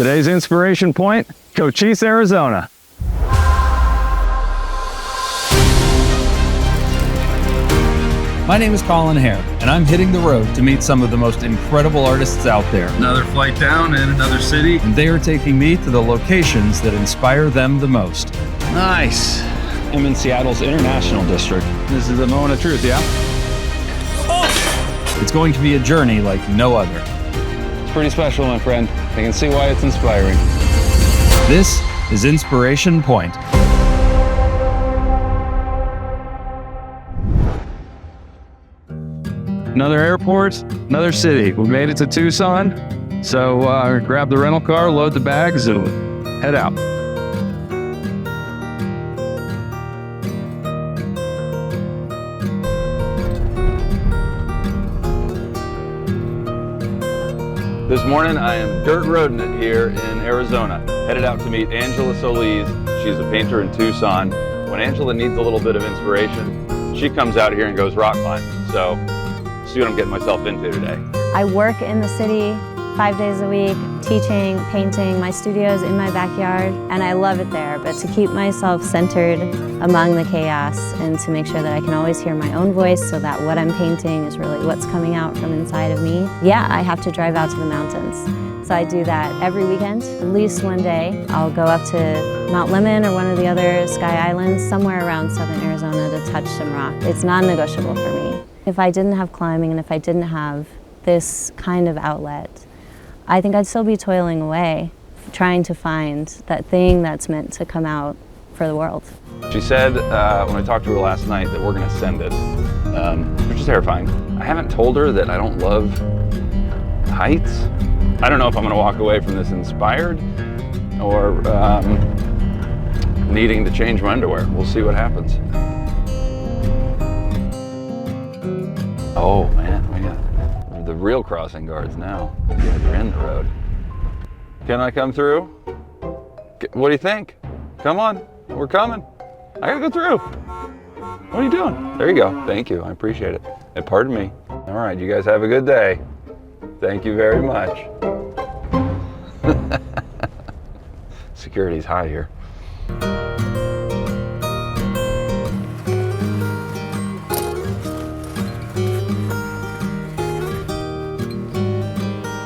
Today's inspiration point, Cochise, Arizona. My name is Colin Hare, and I'm hitting the road to meet some of the most incredible artists out there. Another flight down in another city. And they are taking me to the locations that inspire them the most. Nice. I'm in Seattle's International District. This is a moment of truth, yeah? It's going to be a journey like no other. It's pretty special, my friend. I can see why it's inspiring. This is Inspiration Point. Another airport, another city. We made it to Tucson, so grab the rental car, load the bags, and head out. This morning I am dirt roading it here in Arizona, headed out to meet Angela Soliz. She's a painter in Tucson. When Angela needs a little bit of inspiration, she comes out here and goes rock climbing. So see what I'm getting myself into today. I work in the city 5 days a week, teaching, painting. My studio's in my backyard, and I love it there. But to keep myself centered among the chaos and to make sure that I can always hear my own voice so that what I'm painting is really what's coming out from inside of me, yeah, I have to drive out to the mountains. So I do that every weekend. At least one day, I'll go up to Mount Lemmon or one of the other Sky Islands, somewhere around southern Arizona to touch some rock. It's non-negotiable for me. If I didn't have climbing and if I didn't have this kind of outlet, I think I'd still be toiling away, trying to find that thing that's meant to come out for the world. She said when I talked to her last night that we're gonna send it, which is terrifying. I haven't told her that I don't love heights. I don't know if I'm gonna walk away from this inspired or needing to change my underwear. We'll see what happens. Oh man, we got the real crossing guards now. Yeah, they're in the road. Can I come through? What do you think? Come on, we're coming. I gotta go through. What are you doing? There you go, thank you, I appreciate it. And pardon me. All right, you guys have a good day. Thank you very much. Security's high here.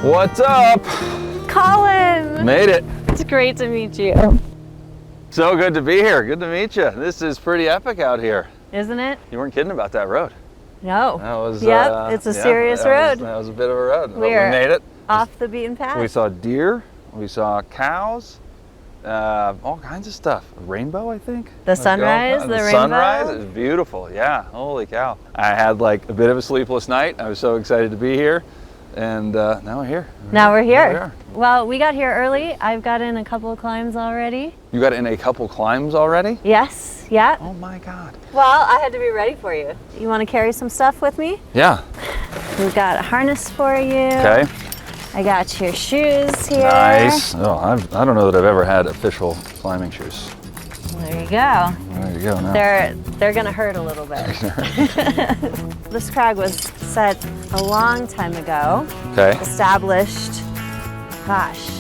What's up? Colin! Made it. It's great to meet you. So good to be here. Good to meet you. This is pretty epic out here. Isn't it? You weren't kidding about that road. No. That was, yep, it's a serious road. That was a bit of a road. But we We're made it. Off the beaten path. We saw deer. We saw cows. All kinds of stuff. A rainbow, I think. The sunrise, the rainbow. Sunrise, it was beautiful. Yeah, holy cow. I had like a bit of a sleepless night. I was so excited to be here. And now we're here. Now we're here. Well, we got here early. I've got in a couple of climbs already. You got in a couple climbs already? Yes, yeah. Oh my God. Well, I had to be ready for you. You want to carry some stuff with me? Yeah. We've got a harness for you. Okay. I got your shoes here. Nice. Oh, I don't know that I've ever had official climbing shoes. There you go. There you go. Now. They're gonna hurt a little bit. This crag was set a long time ago. Okay. Established, gosh,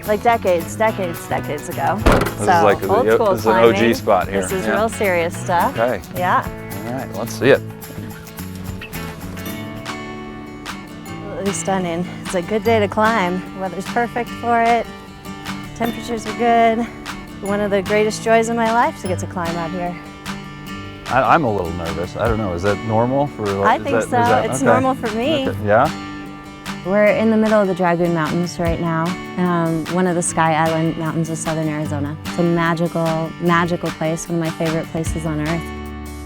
like decades ago. This So is like old school this is an climbing. OG spot here. This is real serious stuff. Okay. Yeah. All right, let's see it. Absolutely stunning. It's a good day to climb. Weather's perfect for it. Temperatures are good. One of the greatest joys of my life to get to climb out here. I'm a little nervous. I don't know. Is that normal for? I think so. It's normal for me. Okay. Yeah. We're in the middle of the Dragoon Mountains right now, one of the Sky Island mountains of southern Arizona. It's a magical, magical place, one of my favorite places on earth.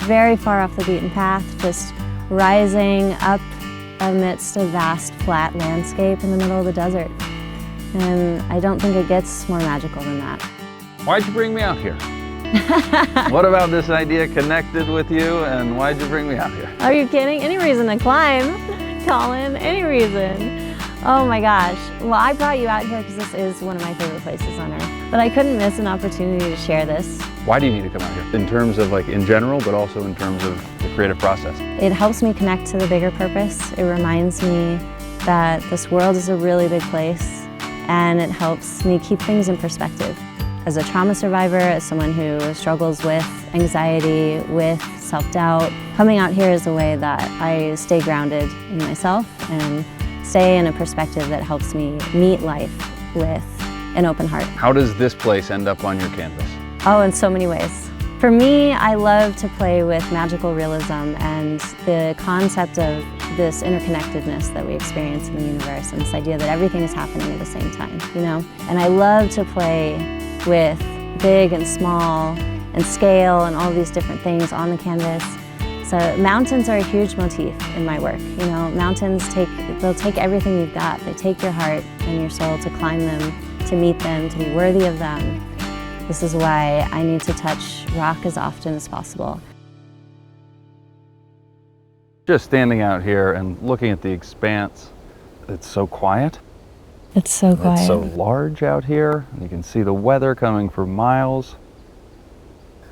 Very far off the beaten path, just rising up amidst a vast flat landscape in the middle of the desert. And I don't think it gets more magical than that. Why'd you bring me out here? What about this idea connected with you, and why'd you bring me out here? Are you kidding? Any reason to climb, Colin, any reason. Oh my gosh. Well, I brought you out here because this is one of my favorite places on earth. But I couldn't miss an opportunity to share this. Why do you need to come out here? In terms of like in general, but also in terms of the creative process. It helps me connect to the bigger purpose. It reminds me that this world is a really big place and it helps me keep things in perspective. As a trauma survivor, as someone who struggles with anxiety, with self-doubt, coming out here is a way that I stay grounded in myself and stay in a perspective that helps me meet life with an open heart. How does this place end up on your canvas? Oh, in so many ways. For me, I love to play with magical realism and the concept of this interconnectedness that we experience in the universe, and this idea that everything is happening at the same time, you know? And I love to play with big and small and scale and all these different things on the canvas. So mountains are a huge motif in my work. You know, mountains they'll take everything you've got. They take your heart and your soul to climb them, to meet them, to be worthy of them. This is why I need to touch rock as often as possible. Just standing out here and looking at the expanse, it's so quiet. It's so quiet. It's so large out here. You can see the weather coming for miles.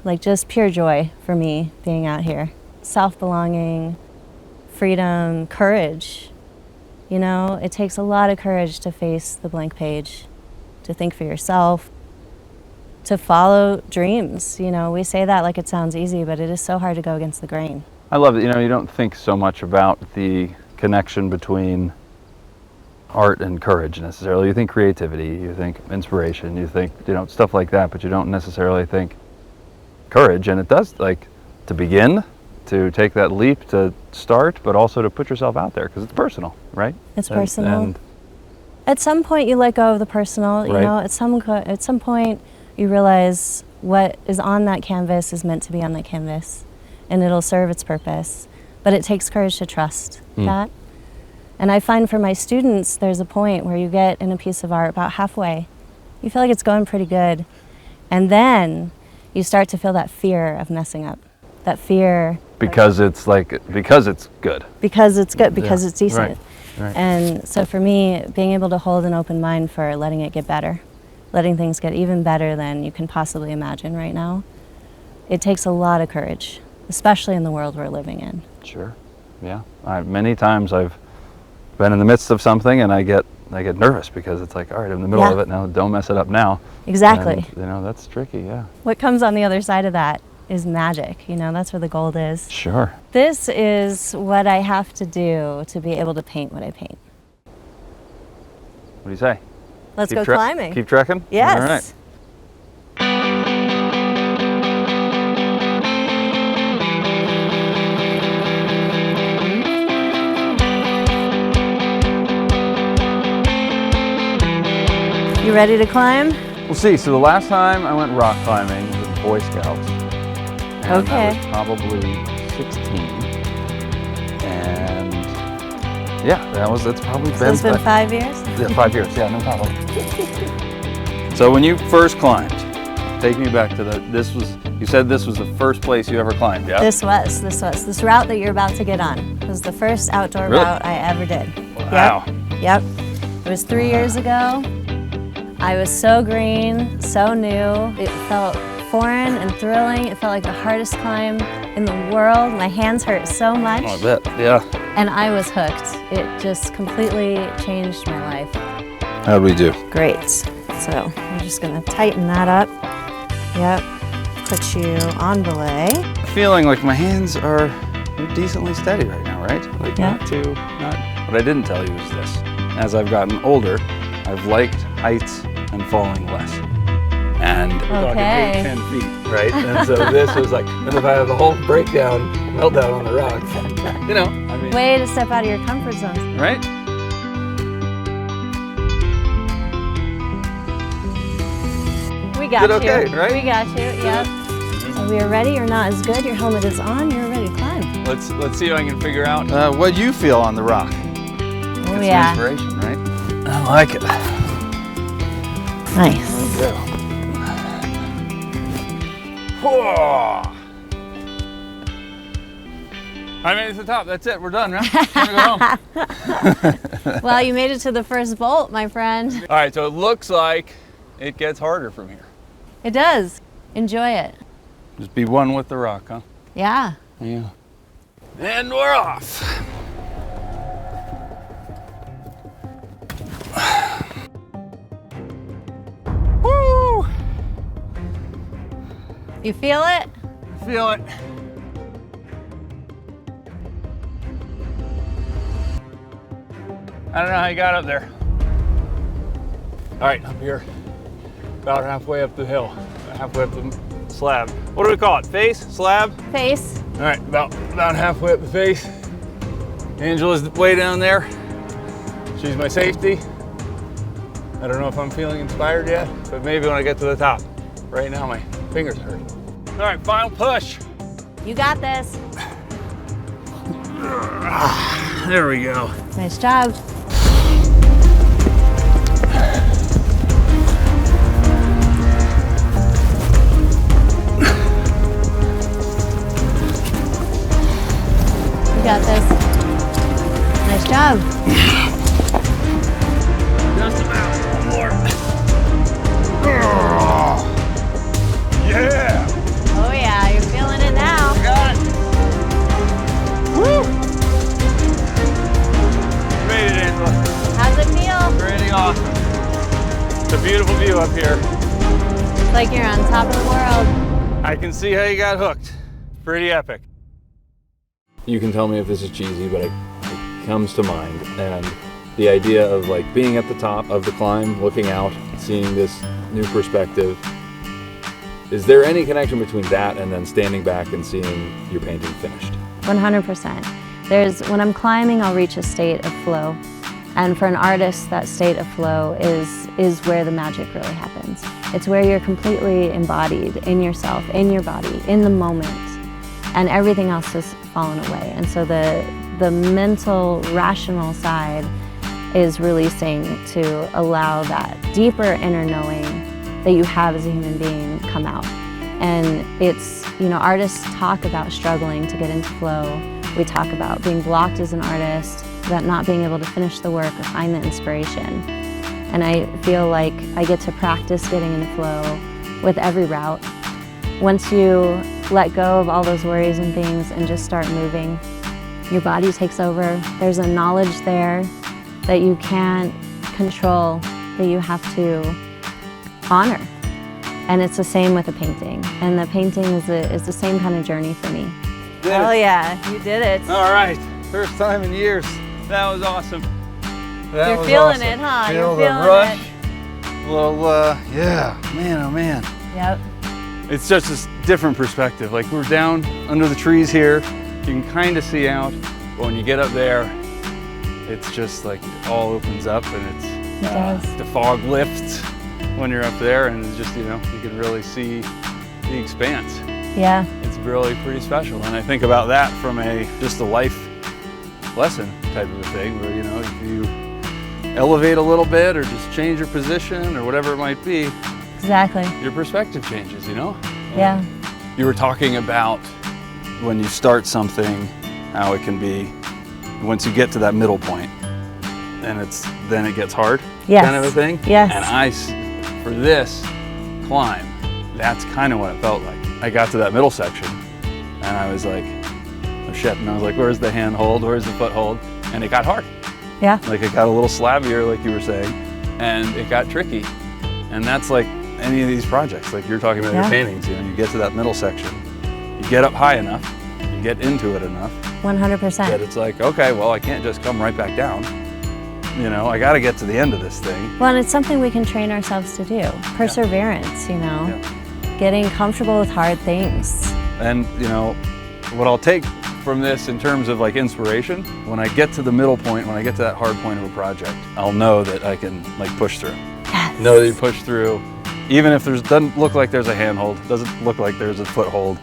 Like just pure joy for me being out here. Self-belonging, freedom, courage. You know, it takes a lot of courage to face the blank page, to think for yourself, to follow dreams. You know, we say that like it sounds easy, but it is so hard to go against the grain. I love it. You know, you don't think so much about the connection between art and courage necessarily. You think creativity, you think inspiration, you think, you know, stuff like that, but you don't necessarily think courage. And it does, like, to begin, to take that leap, to start, but also to put yourself out there because it's personal, right? It's personal. And at some point you let go of the personal, you Right. know, at some point you realize what is on that canvas is meant to be on that canvas and it'll serve its purpose. But it takes courage to trust that. And I find for my students, there's a point where you get in a piece of art about halfway. You feel like it's going pretty good. And then you start to feel that fear of messing up. That fear. because it's good. Because it's good, because Yeah, it's decent. right. And so for me, being able to hold an open mind for letting it get better, letting things get even better than you can possibly imagine right now, it takes a lot of courage, especially in the world we're living in. Sure, yeah. Many times I've been in the midst of something and I get nervous because it's like, all right, I'm in the middle Yeah. of it now, don't mess it up now. Exactly. And, you know, that's tricky, yeah. What comes on the other side of that is magic, you know, that's where the gold is. Sure. This is what I have to do to be able to paint what I paint. What do you say? Let's Keep go climbing. Keep trekking? Yes. All right. You ready to climb? We'll see. So the last time I went rock climbing with the Boy Scouts, and Okay. I was probably 16, and yeah, that's probably So it's been 5 years? Yeah, 5 years. Yeah, no problem. So when you first climbed, take me back to you said this was the first place you ever climbed, yeah? This route that you're about to get on was the first outdoor Really? route I ever did. Wow. Yep. It was 3 years ago. I was so green, so new. It felt foreign and thrilling. It felt like the hardest climb in the world. My hands hurt so much. Oh, I bet, yeah. And I was hooked. It just completely changed my life. How'd we do? Great. So I'm just gonna tighten that up. Yep. Put you on belay. Feeling like my hands are decently steady right now, right? Like Yeah. not. What I didn't tell you is this. As I've gotten older, I've liked heights and falling less. And we're talking Okay. 8-10 feet, right? And so this was like, and if I have a whole breakdown, meltdown on the rock, you know, I mean, Way to step out of your comfort zone. right? We got Did you. okay, right? We got you, yep. So we are ready. You're not as good. Your helmet is on. You're ready to climb. Let's see if I can figure out what you feel on the rock. Oh, Get yeah. some inspiration, right? I like it. Nice. There we go. Whoa. I made it to the top. That's it. We're done, right? Time to go home. Well, you made it to the first bolt, my friend. All right, so it looks like it gets harder from here. It does. Enjoy it. Just be one with the rock, huh? Yeah. Yeah. And we're off. You feel it? Feel it. I don't know how you got up there. All right, up here, about halfway up the hill, halfway up the slab. What do we call it? Face? Slab? Face. All right, about halfway up the face. Angela's way down there. She's my safety. I don't know if I'm feeling inspired yet, but maybe when I get to the top. Right now, my fingers hurt. All right, final push. You got this. There we go. Nice job. You got this. Nice job. Just about. One more. Yeah. Oh yeah, you're feeling it now. Got it. Woo! Made it, Angela. How's it feel? Pretty awesome. It's a beautiful view up here. It's like you're on top of the world. I can see how you got hooked. Pretty epic. You can tell me if this is cheesy, but it comes to mind. And the idea of like being at the top of the climb, looking out, seeing this new perspective. Is there any connection between that and then standing back and seeing your painting finished? 100%. When I'm climbing, I'll reach a state of flow. And for an artist, that state of flow is where the magic really happens. It's where you're completely embodied in yourself, in your body, in the moment. And everything else has fallen away. And so the mental, rational side is releasing to allow that deeper inner knowing that you have as a human being come out. And it's, artists talk about struggling to get into flow. We talk about being blocked as an artist, about not being able to finish the work or find the inspiration. And I feel like I get to practice getting into flow with every route. Once you let go of all those worries and things and just start moving, your body takes over. There's a knowledge there that you can't control, that you have to honor. And it's the same with a painting. And the painting is the same kind of journey for me. Oh yeah, you did it. All right, first time in years. That was awesome. That You're was feeling awesome. it, huh? Feel You're the feeling rush. it. A little, yeah, man, oh man. Yep. It's just a different perspective. Like we're down under the trees here. You can kind of see out. But when you get up there, it's just like it all opens up and It does. the fog lifts when you're up there, and it's just, you can really see the expanse. Yeah. It's really pretty special. And I think about that from just a life lesson type of a thing where, if you elevate a little bit or just change your position or whatever it might be, Exactly. your perspective changes, Yeah. You were talking about when you start something, how it can be, once you get to that middle point, and then it gets hard, Yes. kind of a thing. Yes. And for this climb, that's kind of what it felt like. I got to that middle section, and I was like, oh shit, and I was like, where's the handhold, where's the foothold? And it got hard. Yeah. Like it got a little slabbier, like you were saying, and it got tricky. And that's like any of these projects, like you're talking about your paintings, you get to that middle section, you get up high enough, you get into it enough, 100%. that it's like, okay, well, I can't just come right back down. I got to get to the end of this thing. Well, and it's something we can train ourselves to do. Perseverance, getting comfortable with hard things. And, what I'll take from this in terms of like inspiration, when I get to the middle point, when I get to that hard point of a project, I'll know that I can like push through. Yes. Know that you push through, even if doesn't look like there's a handhold, doesn't look like there's a foothold,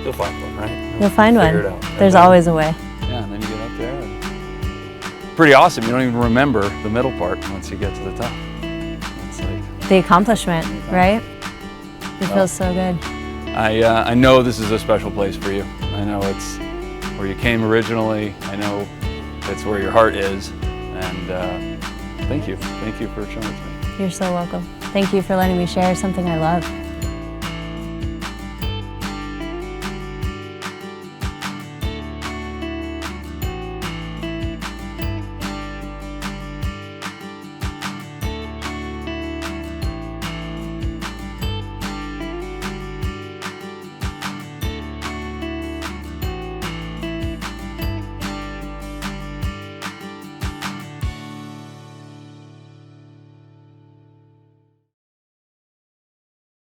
you'll find one, right? You'll find one. Figure it out. There's always a way. Yeah, and then you get up there, and pretty awesome. You don't even remember the middle part once you get to the top. It's like The accomplishment, right? It feels so good. I know this is a special place for you. I know it's where you came originally. I know it's where your heart is. And thank you. Thank you for showing it to me. You're so welcome. Thank you for letting me share something I love.